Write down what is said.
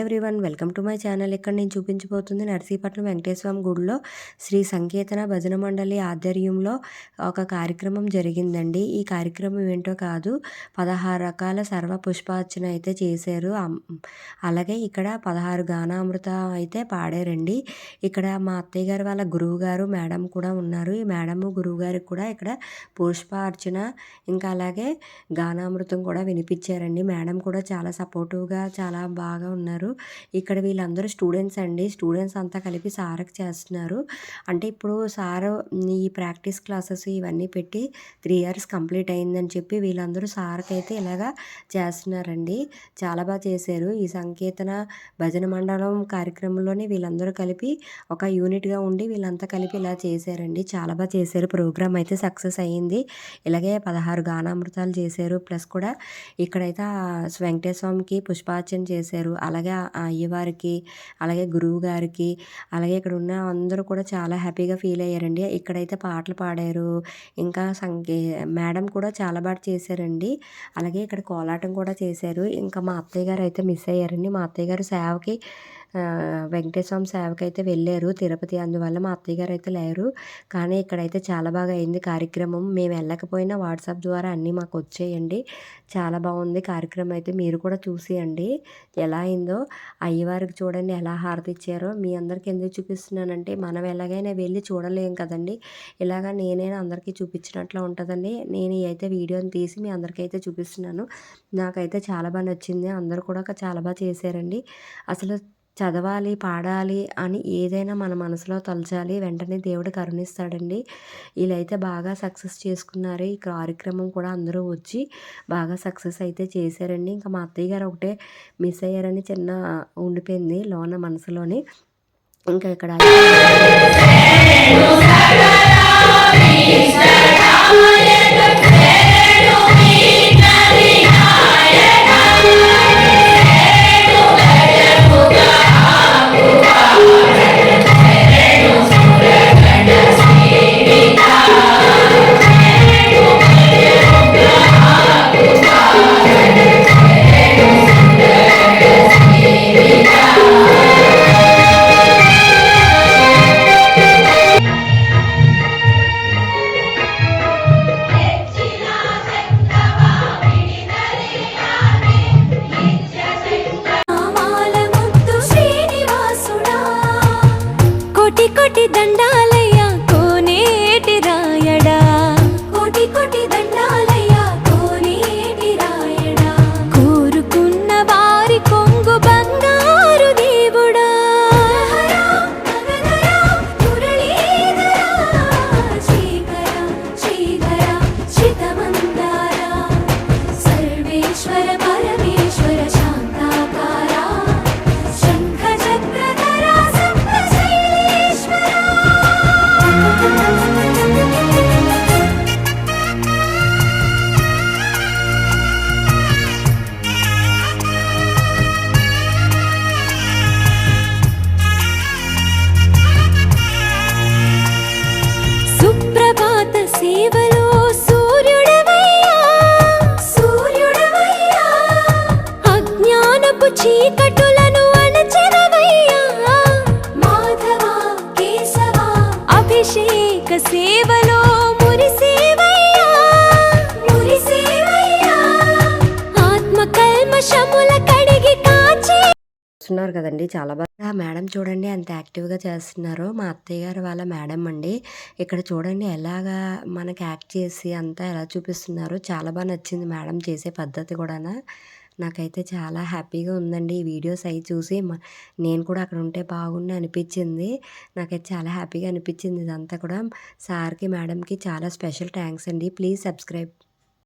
Everyone welcome to my channel. ఇక్కడ నేను చూపించబోతుంది నర్సీపట్నం వెంకటేశ్వర స్వామి గుడిలో శ్రీ సంకీర్తన భజన మండలి ఆధ్వర్యంలో ఒక కార్యక్రమం జరిగిందండి. ఈ కార్యక్రమం ఏంటో కాదు, 16 రకాల సర్వ పుష్పార్చన అయితే చేశారు. అలాగే ఇక్కడ 16 గానామృత అయితే పాడారండి. ఇక్కడ మా అత్తయ్య గారు వాళ్ళ గురువు గారు మేడం కూడా ఉన్నారు. ఈ మేడము గురువు గారికి కూడా ఇక్కడ పుష్పార్చన ఇంకా అలాగే గానామృతం కూడా వినిపించారండి. మేడం కూడా చాలా సపోర్టివ్గా చాలా బాగా ఉన్నారు. ఇక్కడ వీళ్ళందరూ స్టూడెంట్స్ అండి. స్టూడెంట్స్ అంతా కలిపి సార్కి చేస్తున్నారు. అంటే ఇప్పుడు సార్ ఈ ప్రాక్టీస్ క్లాసెస్ ఇవన్నీ పెట్టి 3 ఇయర్స్ కంప్లీట్ అయిందని చెప్పి వీళ్ళందరూ సార్కి అయితే ఇలాగా చేస్తున్నారండి. చాలా బాగా చేశారు. ఈ సంకీర్తన భజన మండలం కార్యక్రమంలోని వీళ్ళందరూ కలిపి ఒక యూనిట్గా ఉండి వీళ్ళంతా కలిపి ఇలా చేశారండి. చాలా బాగా చేశారు. ప్రోగ్రామ్ అయితే సక్సెస్ అయ్యింది. ఇలాగే 16 గానామృతాలు చేశారు. ప్లస్ కూడా ఇక్కడైతే వెంకటేశ్వర స్వామికి పుష్పార్చన చేశారు. అలాగే అయ్యవారికి అలాగే గురువు గారికి అలాగే ఇక్కడ ఉన్న అందరూ కూడా చాలా హ్యాపీగా ఫీల్ అయ్యారండి. ఇక్కడైతే పాటలు పాడారు. ఇంకా మేడం కూడా చాలా బాగా చేశారండి. అలాగే ఇక్కడ కోలాటం కూడా చేశారు. ఇంకా మా అత్తయ్య గారు అయితే మిస్ అయ్యారండి. మా అత్తయ్య గారు సేవకి వెంకటేశ్వర స్వామి సేవకి అయితే వెళ్ళారు తిరుపతి. అందువల్ల మా అత్తయ్య గారు అయితే లేరు. కానీ ఇక్కడైతే చాలా బాగా అయింది కార్యక్రమం. మేము వెళ్ళకపోయినా వాట్సాప్ ద్వారా అన్నీ మాకు వచ్చేయండి. చాలా బాగుంది కార్యక్రమం. అయితే మీరు కూడా చూసేయండి ఎలా అయిందో. అయ్యవారికి చూడండి ఎలా హారతి ఇచ్చారో. మీ అందరికీ ఎందుకు చూపిస్తున్నానంటే మనం ఎలాగైనా వెళ్ళి చూడలేం కదండి. ఇలాగా నేనైనా అందరికీ చూపించినట్లు ఉంటుందండి. నేను అయితే వీడియోని తీసి మీ అందరికైతే చూపిస్తున్నాను. నాకైతే చాలా బాగా నచ్చింది. అందరూ కూడా చాలా బాగా చేశారండి. అసలు చదవాలి పాడాలి అని ఏదైనా మన మనసులో తలచాలి, వెంటనే దేవుడు కరుణిస్తాడండి. వీళ్ళైతే బాగా సక్సెస్ చేసుకున్నారు. ఈ కార్యక్రమం కూడా అందరూ వచ్చి బాగా సక్సెస్ అయితే చేశారండి. ఇంకా మా అత్తయ్య గారు ఒకటే మిస్ అయ్యారని చిన్న ఉండిపోయింది లోన మనసులోని. ఇంకా ఇక్కడ కోటి దండాలయ్యా కోనేటి రాయడా, కోటి కోటి దండాలయ్యా కోనేటి రాయడా, కోరుకున్న వారి కొంగు బంగారు దేవుడా, శ్రీకర శ్రీధర శితమందార సర్వేశ్వర పరమేశ్వర శాంతాకార శంఖ చక్రధర సుప్రభాత సేవలో సూర్యుడవయ్యా సూర్యుడవయ్యా, అజ్ఞానపు చీకటులను అణచెదవయ్యా, మాధవ కేశవ అభిషేక సేవలో మురిసేవయ్యా మురిసేవయ్యా, ఆత్మ కల్మషముల కడిగి కాచే చేస్తున్నారు కదండి. చాలా బాగా మేడం చూడండి ఎంత యాక్టివ్గా చేస్తున్నారో. మా అత్తయ్య గారు వాళ్ళ మేడం అండి. ఇక్కడ చూడండి ఎలాగా మనకి యాక్ట్ చేసి అంతా ఎలా చూపిస్తున్నారో. చాలా బాగా నచ్చింది మేడం చేసే పద్ధతి కూడా. నాకైతే చాలా హ్యాపీగా ఉందండి ఈ వీడియోస్ అవి చూసి. నేను కూడా అక్కడ ఉంటే బాగుండి అనిపించింది. నాకైతే చాలా హ్యాపీగా అనిపించింది ఇదంతా కూడా. సార్కి మేడంకి చాలా స్పెషల్ థ్యాంక్స్ అండి. Please subscribe.